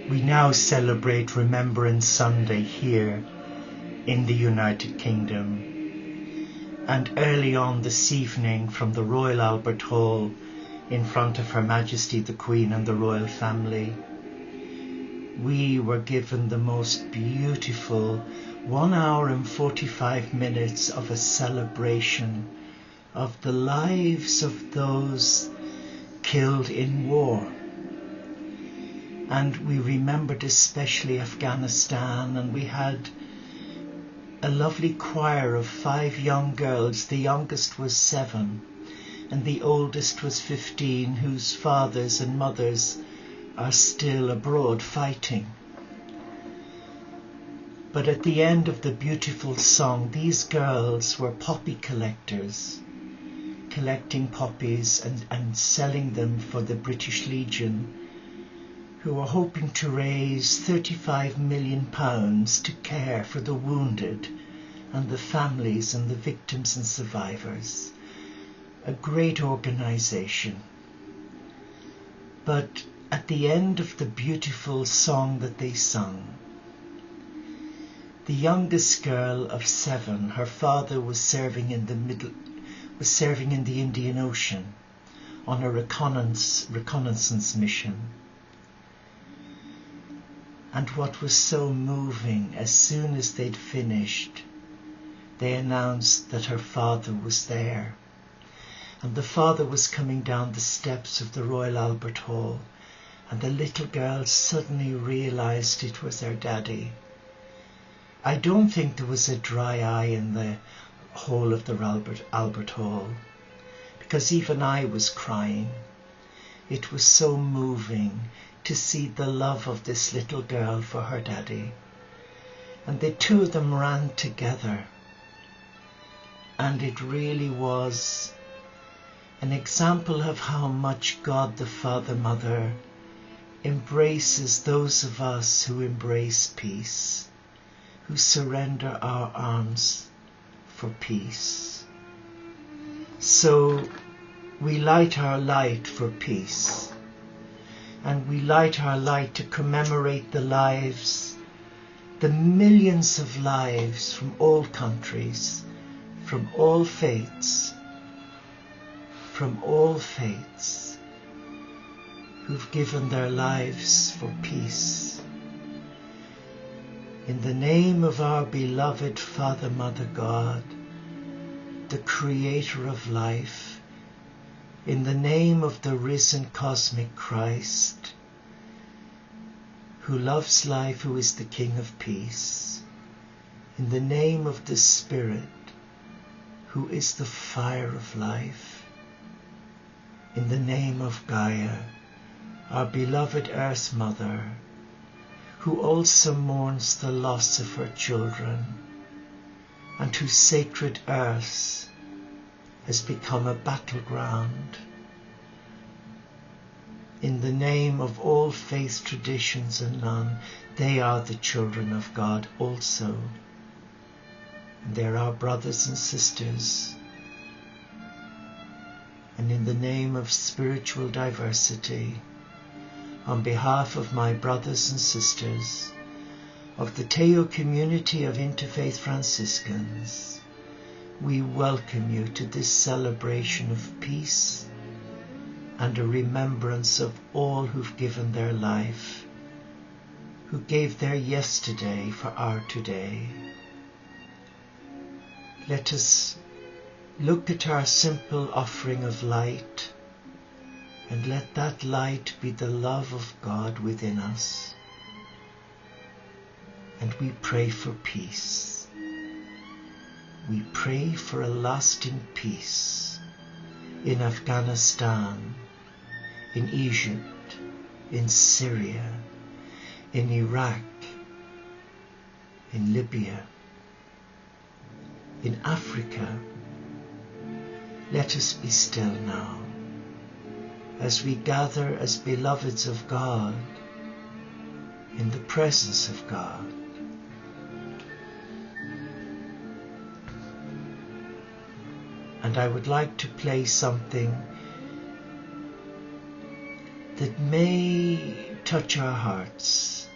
We now celebrate Remembrance Sunday here in the United Kingdom. And early on this evening, from the Royal Albert Hall, in front of Her Majesty the Queen and the royal family, we were given the most beautiful 1 hour and 45 minutes of a celebration of the lives of those killed in war. And we remembered especially Afghanistan, and we had a lovely choir of 5 young girls. The youngest was 7 and the oldest was 15, whose fathers and mothers are still abroad fighting. But at the end of the beautiful song, these girls were poppy collectors, collecting poppies and selling them for the British Legion, who were hoping to raise £35 million to care for the wounded and the families and the victims and survivors. A great organisation. But at the end of the beautiful song that they sung, the youngest girl of 7, her father was serving in the Indian Ocean on a reconnaissance mission. And what was so moving, as soon as they'd finished, they announced that her father was there. And the father was coming down the steps of the Royal Albert Hall, and the little girl suddenly realised it was her daddy. I don't think there was a dry eye in the hall of the Albert Hall, because even I was crying. It was so moving to see the love of this little girl for her daddy. And the two of them ran together, and it really was an example of how much God the Father Mother embraces those of us who embrace peace, who surrender our arms for peace. So we light our light for peace, and we light our light to commemorate the lives, the millions of lives from all countries, from all faiths, who've given their lives for peace. In the name of our beloved Father, Mother God, the Creator of life, in the name of the risen cosmic Christ, who loves life, who is the King of peace, in the name of the Spirit, who is the fire of life, in the name of Gaia, our beloved Earth Mother, who also mourns the loss of her children, and whose sacred earth has become a battleground. In the name of all faith traditions and none, they are the children of God also. And they're our brothers and sisters. And in the name of spiritual diversity, on behalf of my brothers and sisters of the Teo community of Interfaith Franciscans, we welcome you to this celebration of peace and a remembrance of all who've given their life, who gave their yesterday for our today. Let us look at our simple offering of light, and let that light be the love of God within us. And we pray for peace. We pray for a lasting peace in Afghanistan, in Egypt, in Syria, in Iraq, in Libya, in Africa. Let us be still now, as we gather as beloveds of God in the presence of God. And I would like to play something that may touch our hearts.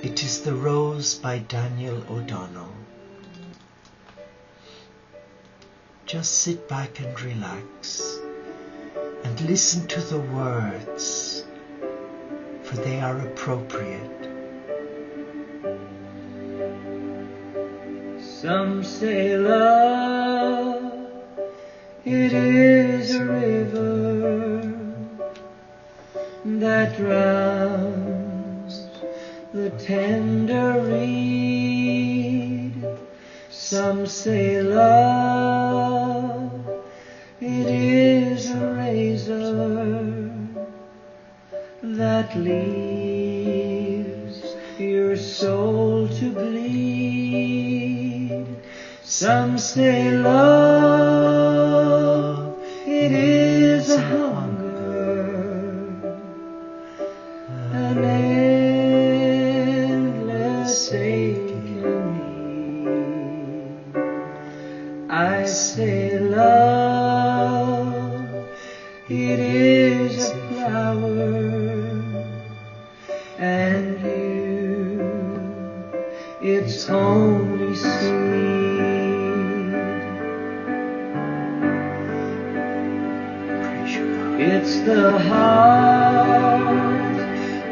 It is The Rose by Daniel O'Donnell. Just sit back and relax and listen to the words, for they are appropriate. Some say love, it is a river that drowns the tender reed. Some say love, it is a razor that leaves your soul to bleed. Some say love, it is a hunger, an endless aching need. I say love, it is a flower, and you, its only seed. It's the heart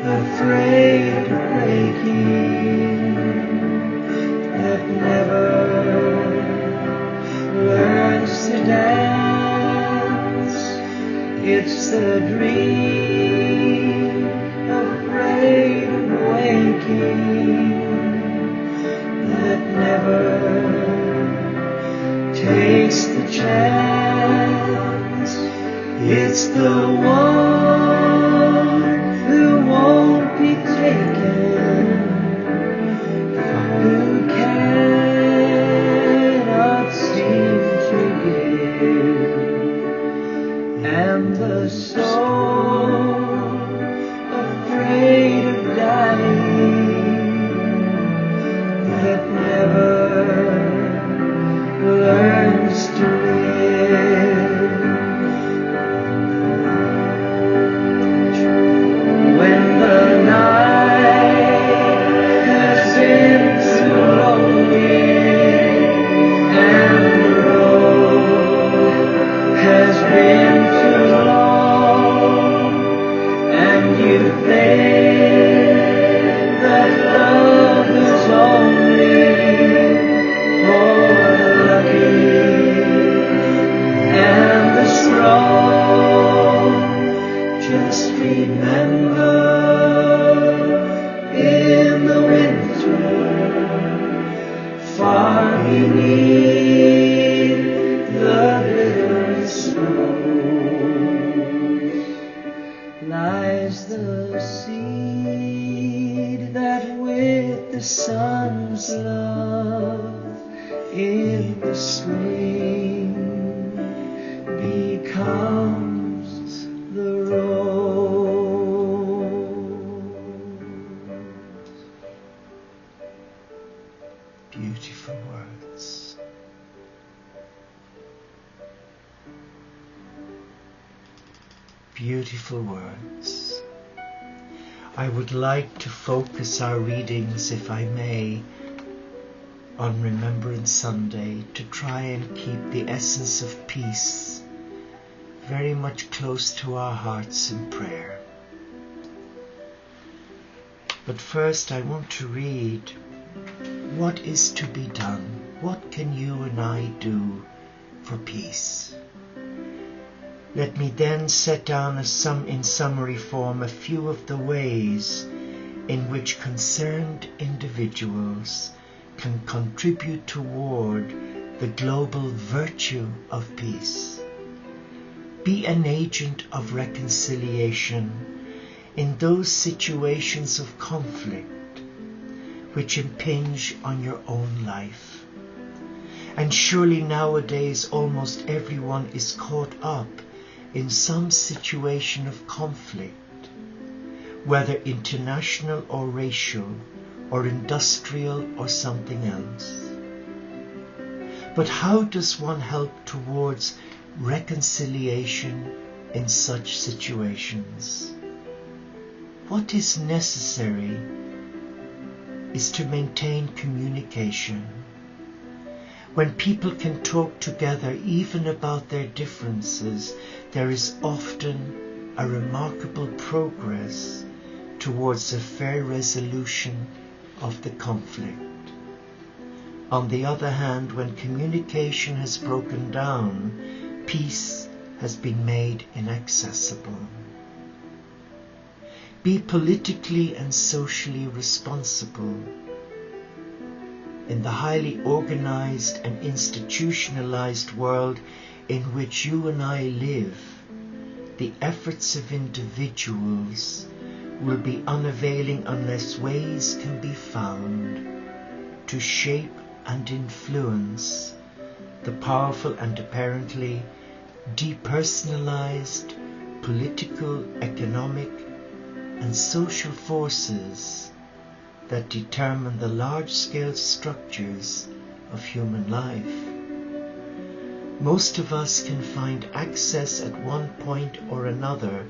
afraid of breaking that never learns to dance. It's the dream afraid of waking that never takes the chance. It's the one who won't be taken, who cannot seem to give, and the soul afraid of dying that never learns to live. When the night has been too lonely and the road has been too long, and you think that love is only for the lucky and the strong, just remember, in the winter, far beneath the glittering snows, lies the seed that with the sun's love in the spring becomes the rose. Beautiful words. Beautiful words. I would like to focus our readings, if I may, on Remembrance Sunday, to try and keep the essence of peace very much close to our hearts in prayer. But first I want to read what is to be done. What can you and I do for peace? Let me then set down in summary form a few of the ways in which concerned individuals can contribute toward the global virtue of peace. Be an agent of reconciliation in those situations of conflict which impinge on your own life. And surely nowadays almost everyone is caught up in some situation of conflict, whether international or racial or industrial or something else. But how does one help towards reconciliation in such situations? what is necessary is to maintain communication. When people can talk together even about their differences, there is often a remarkable progress towards a fair resolution of the conflict. On the other hand, when communication has broken down, peace has been made inaccessible. Be politically and socially responsible. In the highly organized and institutionalized world in which you and I live, the efforts of individuals will be unavailing unless ways can be found to shape and influence the powerful and apparently depersonalized political, economic, and social forces that determine the large-scale structures of human life. Most of us can find access at one point or another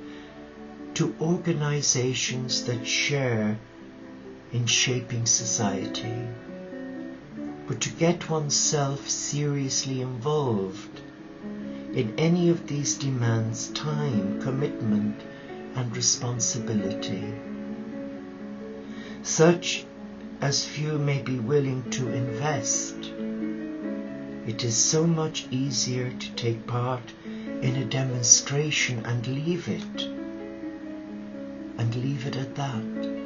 to organizations that share in shaping society. But to get oneself seriously involved in any of these demands time, commitment, and responsibility, such as few may be willing to invest. It is so much easier to take part in a demonstration and leave it at that.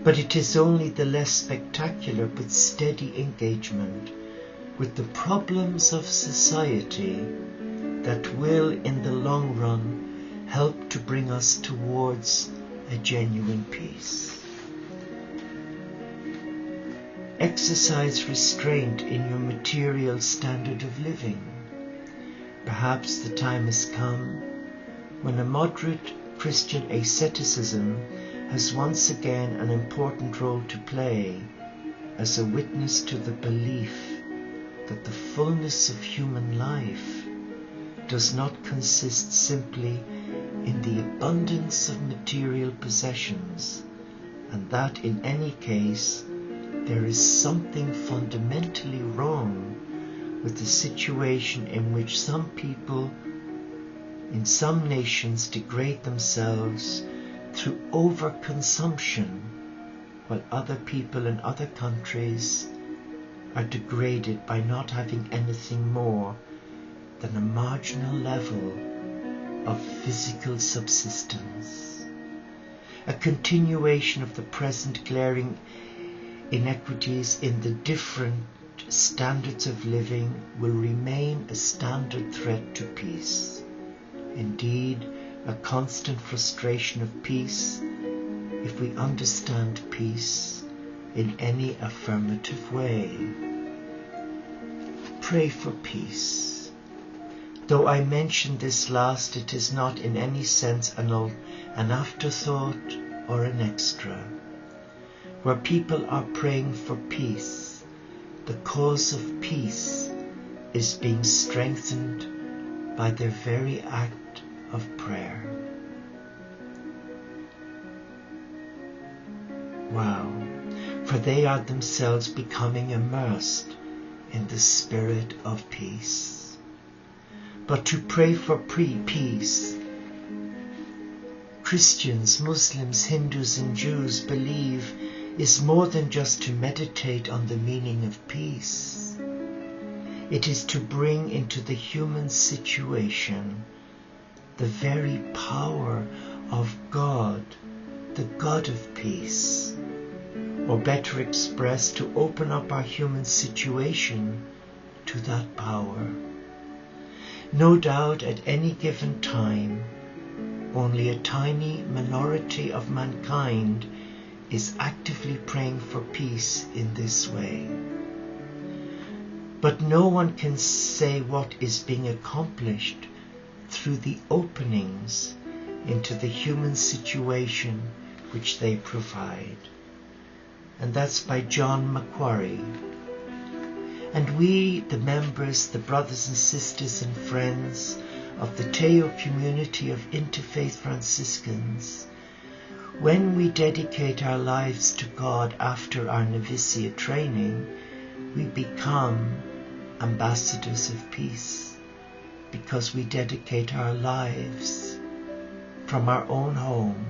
But it is only the less spectacular but steady engagement with the problems of society that will, in the long run, help to bring us towards a genuine peace. Exercise restraint in your material standard of living. Perhaps the time has come when a moderate Christian asceticism has once again an important role to play as a witness to the belief that the fullness of human life does not consist simply in the abundance of material possessions, and that in any case there is something fundamentally wrong with the situation in which some people in some nations degrade themselves through overconsumption, while other people in other countries are degraded by not having anything more than a marginal level of physical subsistence. A continuation of the present glaring inequities in the different standards of living will remain a standard threat to peace. Indeed, a constant frustration of peace if we understand peace in any affirmative way. Pray for peace. Though I mention this last, it is not in any sense an afterthought or an extra. Where people are praying for peace, the cause of peace is being strengthened by their very act of prayer. Wow, for they are themselves becoming immersed in the spirit of peace. But to pray for peace, Christians, Muslims, Hindus, and Jews believe is more than just to meditate on the meaning of peace. It is to bring into the human situation the very power of God, the God of peace, or better expressed, to open up our human situation to that power. No doubt at any given time, only a tiny minority of mankind is actively praying for peace in this way. But no one can say what is being accomplished through the openings into the human situation which they provide. And that's by John Macquarie. And we, the members, the brothers and sisters and friends of the Teo community of Interfaith Franciscans, When we dedicate our lives to God after our novitiate training, we become ambassadors of peace, because we dedicate our lives from our own home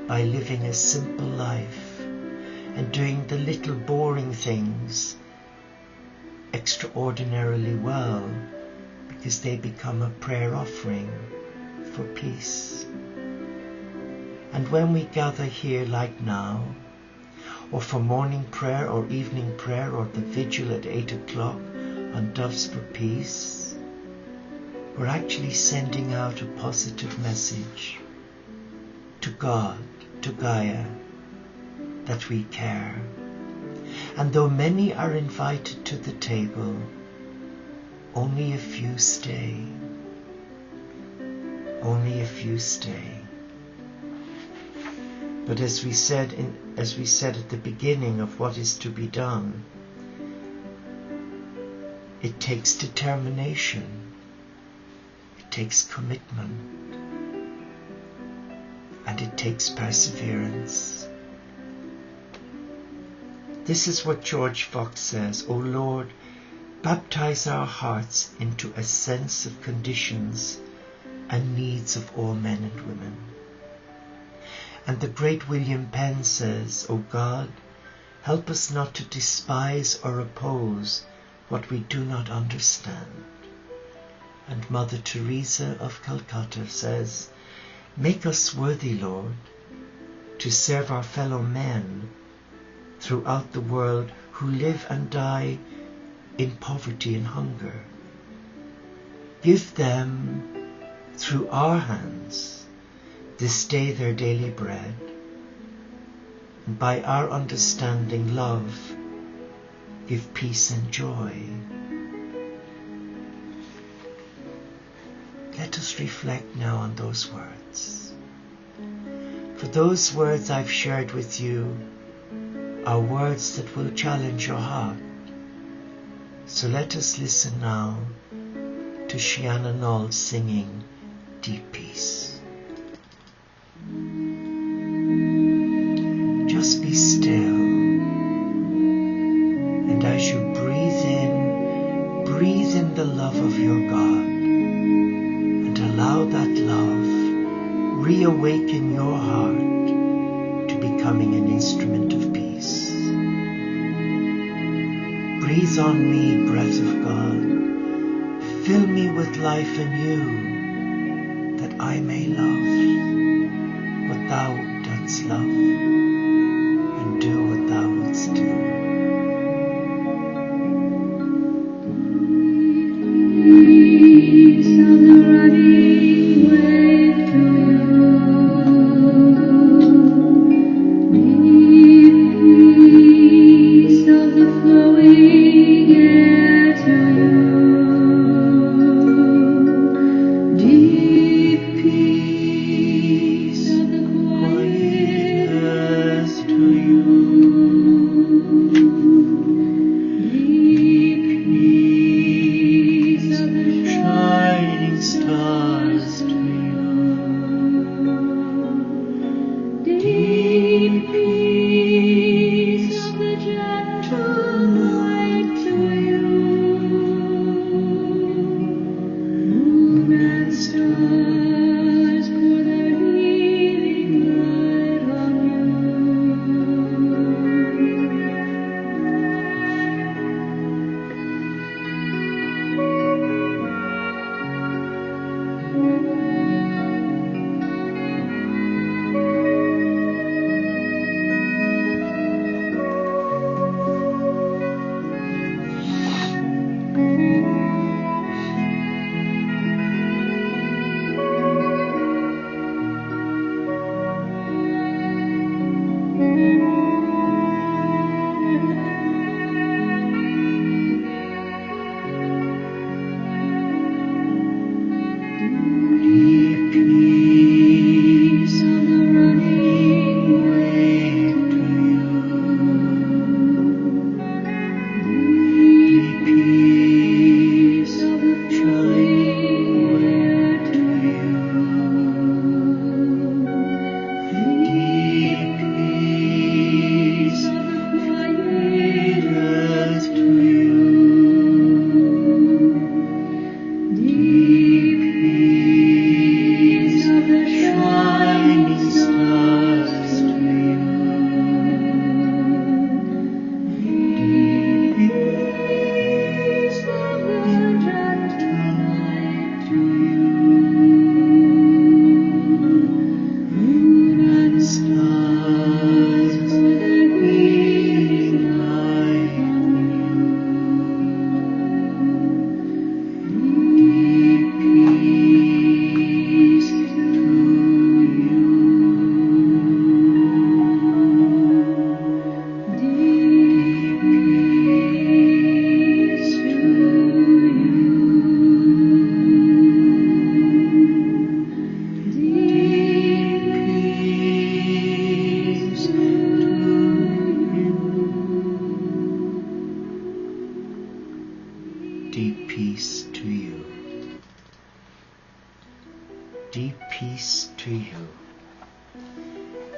by living a simple life and doing the little boring things extraordinarily well, because they become a prayer offering for peace. And when we gather here like now, or for morning prayer or evening prayer or the vigil at 8 o'clock on Doves for Peace, we're actually sending out a positive message to God, to Gaia, that we care. And though many are invited to the table, only a few stay. Only a few stay. But as we said at the beginning of what is to be done, it takes determination, it takes commitment, and it takes perseverance. This is what George Fox says: "O Lord, baptize our hearts into a sense of conditions and needs of all men and women." And the great William Penn says, "O God, help us not to despise or oppose what we do not understand." And Mother Teresa of Calcutta says, "Make us worthy, Lord, to serve our fellow men throughout the world who live and die in poverty and hunger. Give them, through our hands, this day their daily bread, and by our understanding love, give peace and joy." Let us reflect now on those words. For those words I've shared with you are words that will challenge your heart. So let us listen now to Shiana Knoll singing Deep Peace. Just be still, and as you breathe in the love of your God, and allow that love reawaken your heart to becoming an instrument of peace. Breathe on me, breath of God, fill me with life anew, that I may love what thou dost love, and do what thou wouldst do. Peace of the running wave to you. Deep peace of the flowing air to you. Deep peace of the quiet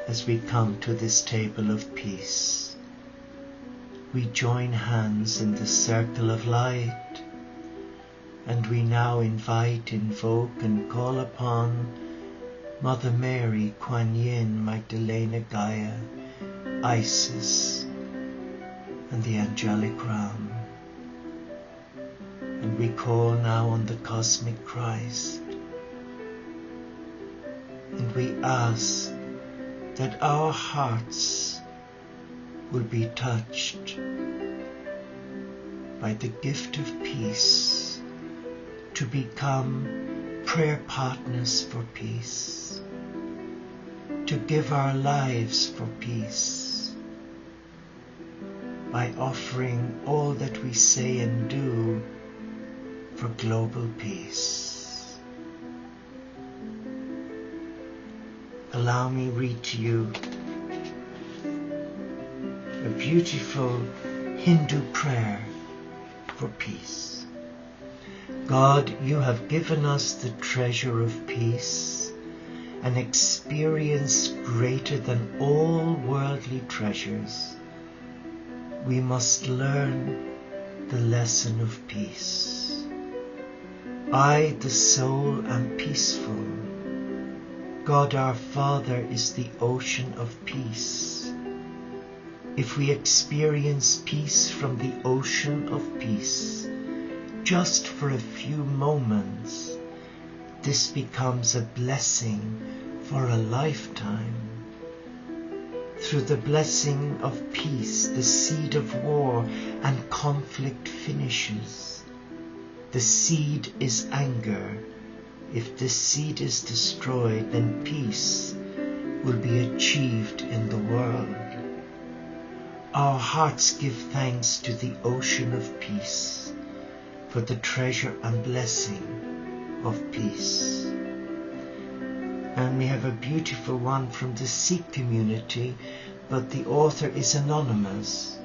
as we come to this table of peace. We join hands in the circle of light, and we now invite, invoke and call upon Mother Mary, Kuan Yin, Magdalena Gaia, Isis, and the angelic realm. And we call now on the cosmic Christ, and we ask that our hearts will be touched by the gift of peace, to become prayer partners for peace, to give our lives for peace, by offering all that we say and do for global peace. Allow me read to you a beautiful Hindu prayer for peace. God, you have given us the treasure of peace, an experience greater than all worldly treasures. We must learn the lesson of peace. I, the soul, am peaceful. God our Father is the ocean of peace. If we experience peace from the ocean of peace, just for a few moments, this becomes a blessing for a lifetime. Through the blessing of peace, the seed of war and conflict finishes. The seed is anger. If this seed is destroyed, then peace will be achieved in the world. Our hearts give thanks to the ocean of peace for the treasure and blessing of peace. And we have a beautiful one from the Sikh community, but the author is anonymous.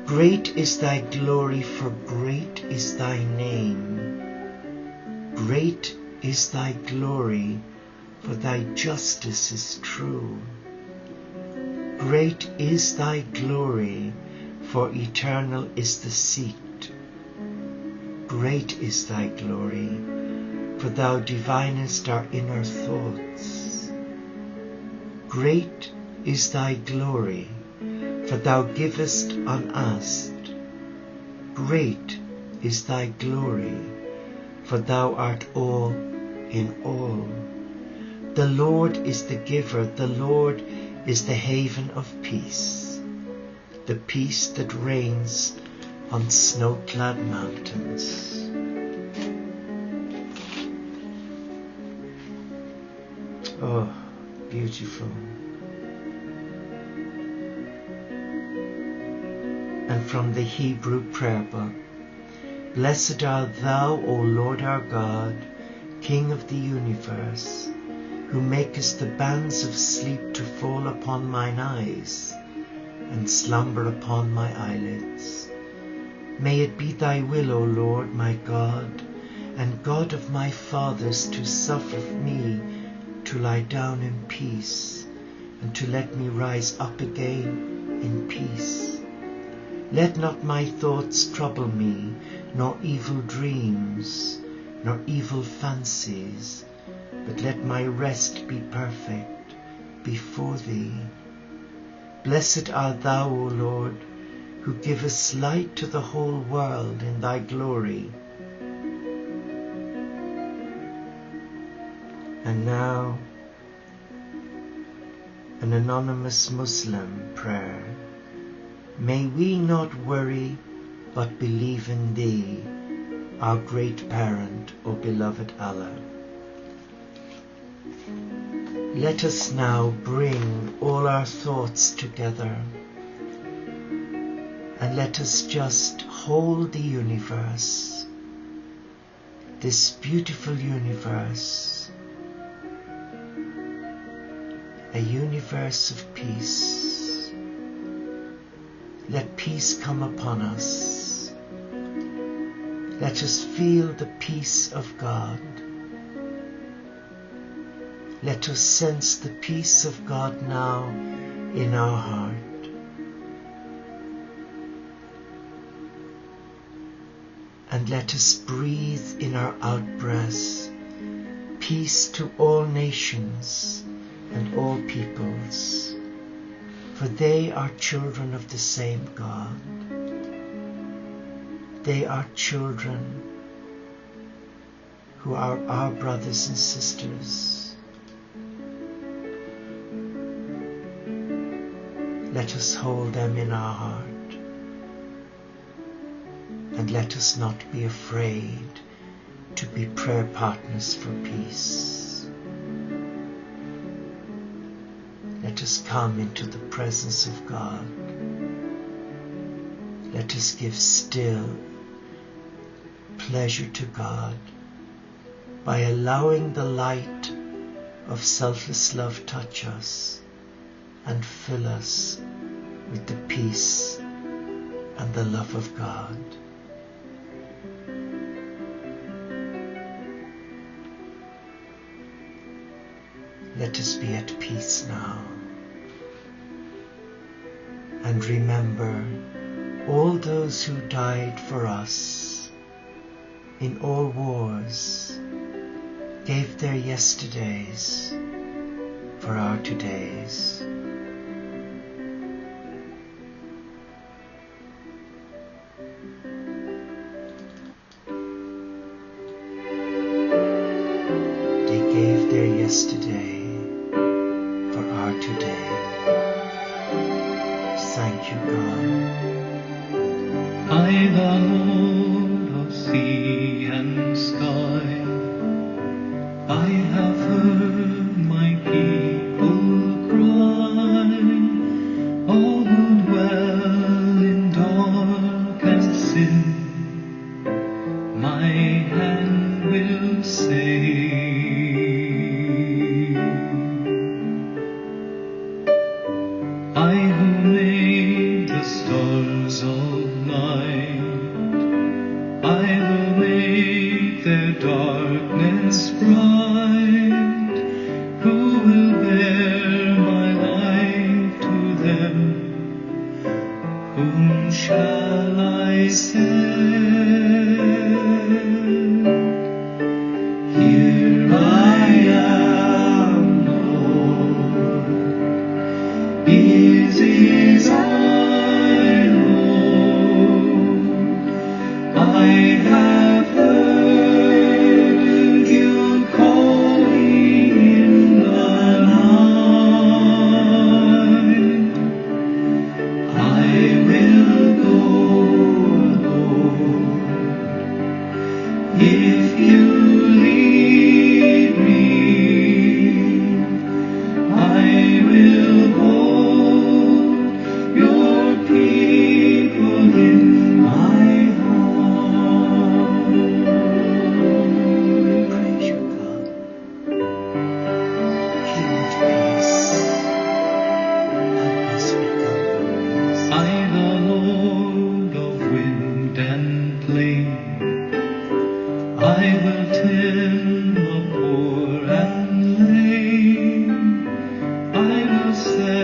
Great is thy glory, for great is thy name. Great is thy glory, for thy justice is true. Great is thy glory, for eternal is the seat. Great is thy glory, for thou divinest our inner thoughts. Great is thy glory, for thou givest unasked. Great is thy glory, for thou art all in all. The Lord is the giver, the Lord is the haven of peace, the peace that reigns on snow-clad mountains. Oh, beautiful. And from the Hebrew prayer book, Blessed art thou, O Lord our God, King of the universe, who makest the bands of sleep to fall upon mine eyes, and slumber upon my eyelids. May it be thy will, O Lord, my God, and God of my fathers, to suffer me to lie down in peace, and to let me rise up again in peace. Let not my thoughts trouble me, nor evil dreams, nor evil fancies, but let my rest be perfect before thee. Blessed art thou, O Lord, who givest light to the whole world in thy glory. And now, an anonymous Muslim prayer. May we not worry, but believe in thee, our great parent, O beloved Allah. Let us now bring all our thoughts together, and let us just hold the universe, this beautiful universe, a universe of peace. Let peace come upon us. Let us feel the peace of God. Let us sense the peace of God now in our heart. And let us breathe in our out-breaths, peace to all nations and all peoples, for they are children of the same God. They are children who are our brothers and sisters. Let us hold them in our heart. And let us not be afraid to be prayer partners for peace. Let us come into the presence of God. Let us give still pleasure to God by allowing the light of selfless love touch us and fill us with the peace and the love of God. Let us be at peace now and remember all those who died for us in all wars, gave their yesterdays for our todays. They gave their yesterday for our today. Thank you, God. I, the Lord of sea and sky, I have heard my people cry, all who dwell in dark and sin, my hand will save. I who made the stars of night, I will make their darkness bright. Who will bear my life to them? Whom shall I send? Here I am, Lord. It is I, Lord. I have heard you calling in the night. I will go, Lord, if you lead me. I will hold your people in my heart. Praise you, God. King of peace, help us become your peace. I, the Lord of wind and plain, I will tend the poor and lame. I will set